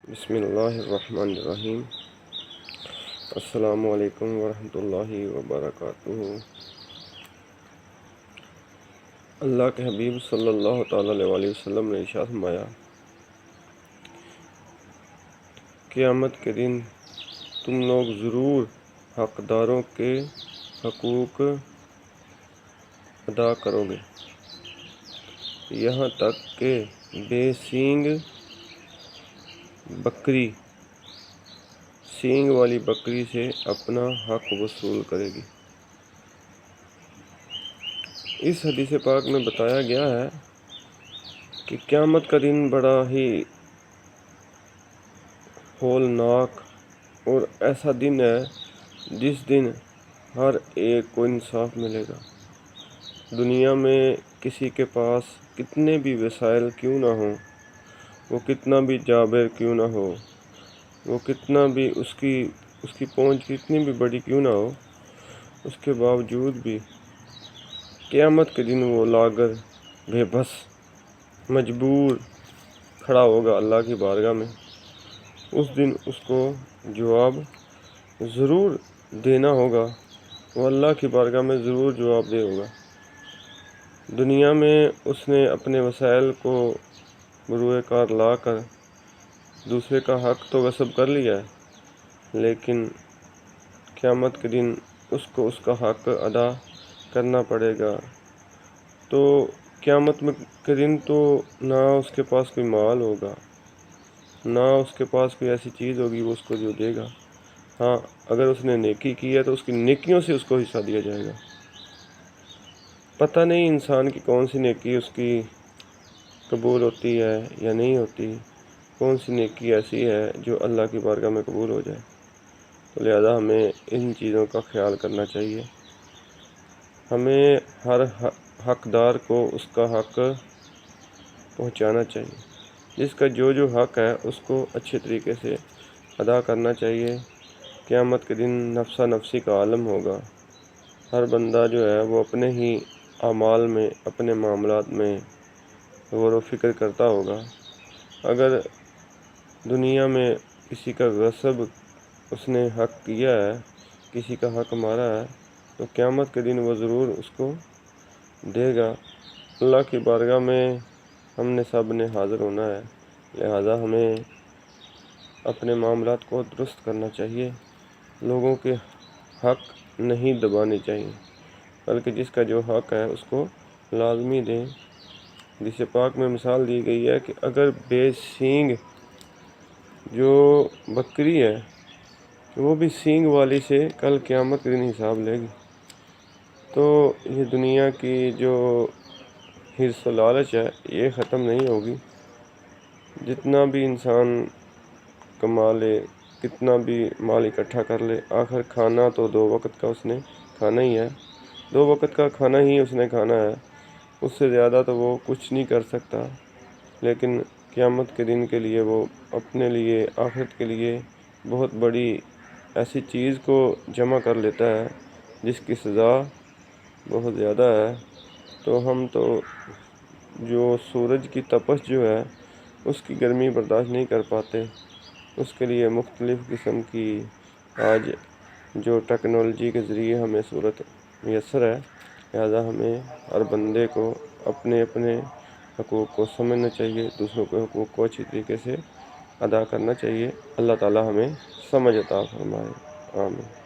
بسم اللہ الرحمن الرحیم۔ السلام علیکم ورحمۃ اللہ وبرکاتہ۔ اللہ کے حبیب صلی اللہ تعالیٰ علیہ وسلم نے ارشاد فرمایا، قیامت کے دن تم لوگ ضرور حقداروں کے حقوق ادا کرو گے، یہاں تک کہ بے سینگ بکری سینگ والی بکری سے اپنا حق وصول کرے گی۔ اس حدیث پاک میں بتایا گیا ہے کہ قیامت کا دن بڑا ہی ہولناک اور ایسا دن ہے جس دن ہر ایک کو انصاف ملے گا۔ دنیا میں کسی کے پاس کتنے بھی وسائل کیوں نہ ہوں، وہ کتنا بھی جابر کیوں نہ ہو، وہ کتنا بھی اس کی پہنچ کتنی بھی بڑی کیوں نہ ہو، اس کے باوجود بھی قیامت کے دن وہ لاغر بے بس مجبور کھڑا ہوگا اللہ کی بارگاہ میں۔ اس دن اس کو جواب ضرور دینا ہوگا، وہ اللہ کی بارگاہ میں ضرور جواب دے ہوگا۔ دنیا میں اس نے اپنے وسائل کو بروئے کار لا کر دوسرے کا حق تو غصب کر لیا ہے، لیکن قیامت کے دن اس کو اس کا حق ادا کرنا پڑے گا۔ تو قیامت کے دن تو نہ اس کے پاس کوئی مال ہوگا، نہ اس کے پاس کوئی ایسی چیز ہوگی وہ اس کو جو دے گا۔ ہاں، اگر اس نے نیکی کی ہے تو اس کی نیکیوں سے اس کو حصہ دیا جائے گا۔ پتہ نہیں انسان کی کون سی نیکی اس کی قبول ہوتی ہے یا نہیں ہوتی، کون سی نیکی ایسی ہے جو اللہ کی بارگاہ میں قبول ہو جائے۔ تو لہذا ہمیں ان چیزوں کا خیال کرنا چاہیے۔ ہمیں ہر حقدار کو اس کا حق پہنچانا چاہیے، جس کا جو حق ہے اس کو اچھے طریقے سے ادا کرنا چاہیے۔ قیامت کے دن نفسا نفسی کا عالم ہوگا۔ ہر بندہ جو ہے وہ اپنے ہی اعمال میں، اپنے معاملات میں غور و فکر کرتا ہوگا۔ اگر دنیا میں کسی کا غصب اس نے حق کیا ہے، کسی کا حق مارا ہے، تو قیامت کے دن وہ ضرور اس کو دے گا۔ اللہ کی بارگاہ میں ہم نے سب نے حاضر ہونا ہے، لہذا ہمیں اپنے معاملات کو درست کرنا چاہیے، لوگوں کے حق نہیں دبانے چاہیے، بلکہ جس کا جو حق ہے اس کو لازمی دیں۔ حدیث پاک میں مثال دی گئی ہے کہ اگر بے سینگ جو بکری ہے وہ بھی سینگ والی سے کل قیامت کے دن حساب لے گی، تو یہ دنیا کی جو حرص و لالچ ہے یہ ختم نہیں ہوگی۔ جتنا بھی انسان کما لے، کتنا بھی مال اکٹھا کر لے، آخر کھانا تو 2 وقت کا اس نے کھانا ہی ہے، 2 وقت کا کھانا ہی اس نے کھانا ہے، اس سے زیادہ تو وہ کچھ نہیں کر سکتا۔ لیکن قیامت کے دن کے لیے وہ اپنے لیے، آخرت کے لیے بہت بڑی ایسی چیز کو جمع کر لیتا ہے جس کی سزا بہت زیادہ ہے۔ تو ہم تو جو سورج کی تپش جو ہے اس کی گرمی برداشت نہیں کر پاتے، اس کے لیے مختلف قسم کی آج جو ٹیکنالوجی کے ذریعے ہمیں صورت میسر ہے، لہذا ہمیں ہر بندے کو اپنے اپنے حقوق کو سمجھنا چاہیے، دوسروں کے حقوق کو اچھی طریقے سے ادا کرنا چاہیے۔ اللہ تعالی ہمیں سمجھ عطا فرمائے، آمین۔